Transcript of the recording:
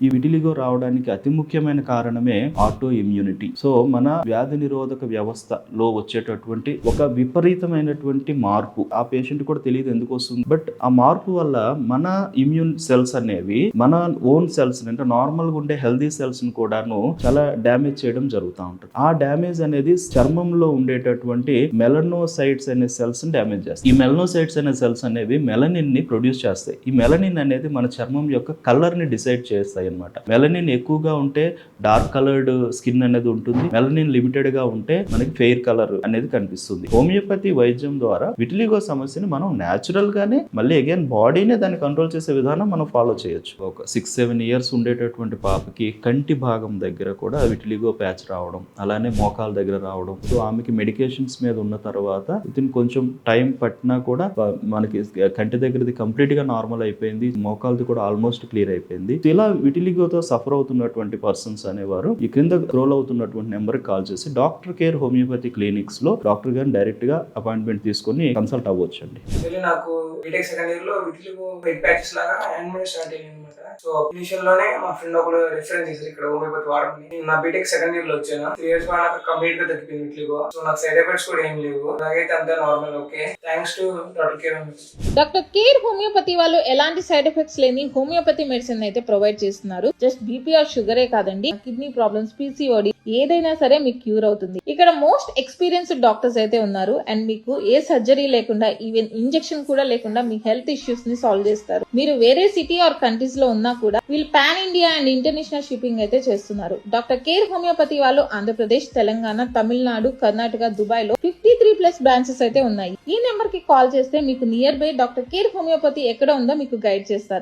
ఈ విటిలిగో రావడానికి అతి ముఖ్యమైన కారణమే ఆటో ఇమ్యూనిటీ. సో మన వ్యాధి నిరోధక వ్యవస్థలో వచ్చేటటువంటి ఒక విపరీతమైనటువంటి మార్పు ఆ పేషెంట్ కూడా తెలియదు ఎందుకు వస్తుంది. బట్ ఆ మార్పు వల్ల మన ఇమ్యూన్ సెల్స్ అనేవి మన ఓన్ సెల్స్ అంటే నార్మల్ గా ఉండే హెల్దీ సెల్స్ ని కూడాను చాలా డ్యామేజ్ చేయడం జరుగుతూ ఉంటుంది. ఆ డ్యామేజ్ అనేది చర్మంలో ఉండేటటువంటి మెలనోసైట్స్ అనే సెల్స్ ని డ్యామేజ్ చేస్తాయి. ఈ మెలనోసైట్స్ అనే సెల్స్ అనేవి మెలనిన్ ని ప్రొడ్యూస్ చేస్తాయి. ఈ మెలనిన్ అనేది మన చర్మం యొక్క కలర్ ని డిసైడ్ చేస్తాయి అన్నమాట. మెలనిన్ ఎక్కువగా ఉంటే డార్క్ కలర్డ్ స్కిన్ అనేది ఉంటుంది. మెలనిన్ లిమిటెడ్ గా ఉంటే మనకి ఫెయిర్ కలర్ అనేది కనిపిస్తుంది. హోమియోపతి వైద్యం ద్వారా విటిలిగో సమస్యని మనం న్యాచురల్ గానే మళ్ళీ అగైన్ బాడీనే దాన్ని కంట్రోల్ చేసే విధానం మనం ఫాలో చేయొచ్చు. ఒక 6-7 ఇయర్స్ ఉండేటటువంటి పాపకి కంటి భాగం దగ్గర కూడా విటిలిగో ప్యాచ్ రావడం, అలానే మోకాల దగ్గర రావడం. సో ఆమెకి మెడికేషన్స్ మీద ఉన్న తర్వాత ఇది కొంచెం టైం పట్టినా కూడా మనకి కంటి దగ్గరది కంప్లీట్ గా నార్మల్ అయిపోయింది, మోకాలది కూడా ఆల్మోస్ట్ క్లియర్ అయిపోయింది. ఇలా విటిలిగోతో సఫర్ అవుతున్నటువంటి పర్సన్స్ అనేవారు ఈ క్రింద స్క్రోల్ అవుతున్నటువంటి నెంబర్ కాల్ చేసి డాక్టర్ కేర్ హోమియోపతి క్లినిక్స్ లో డాక్టర్ గారిని డైరెక్ట్ గా అపాయింట్మెంట్ తీసుకొని కన్సల్ట్ అవ్వచ్చు అండి. నాకు బీటెక్ సెకండ్ ఇయర్ లో విటిలిగో వైట్ ప్యాచెస్ లాగా యానిమేట్ స్టార్ట్ అయ్యింది అనమాట. సో ఇనిషియల్ లోనే మా ఫ్రెండ్ ఒకరు రిఫరెన్స్ చేశారు ఇక్కడ హోమియోపతి వాడమని. నా బీటెక్ సెకండ్ ఇయర్ లో వచ్చాను. 3 ఇయర్స్ నాకు కంప్లీట్ గా తగ్గిపోయింది విటిలిగో. సో నాకు సైడ్ ఎఫెక్ట్స్ కూడా ఏం లేవు. నాకైతే అంతా normal. Okay, thanks to doctor care. Doctor care homeopathy వాళ్ళు ఎలాంటి సైడ్ ఎఫెక్ట్స్ లేని హోమియోపతి మెడిసిన్ అయితే ప్రొవైడ్ చేస్తున్నారు. జస్ట్ బీపీ ఆర్ షుగరే కాదండి, కిడ్నీ ప్రాబ్లమ్స్, పీసీఓడి ఏదైనా సరే మీకు క్యూర్ అవుతుంది. ఇక్కడ మోస్ట్ ఎక్స్పీరియన్స్డ్ డాక్టర్స్ అయితే ఉన్నారు అండ్ మీకు ఏ సర్జరీ లేకుండా ఈవెన్ ఇంజెక్షన్ కూడా లేకుండా మీ హెల్త్ ఇష్యూస్ ని సాల్వ్ చేస్తారు. మీరు వేరే సిటీ ఆర్ కంట్రీస్ లో ఉన్నా కూడా వీళ్ళు pan India and international shipping అయితే చేస్తున్నారు. డాక్టర్ కేర్ హోమియోపతి వాళ్ళు ఆంధ్రప్రదేశ్, తెలంగాణ, తమిళనాడు, కర్ణాటక, దుబాయ్ లో 53+ బ్రాంచెస్ అయితే ఉన్నాయి. ఈ నెంబర్ కి కాల్ చేస్తే మీకు near by doctor care homeopathy ఎక్కడ ఉందో మీకు గైడ్ చేస్తారు.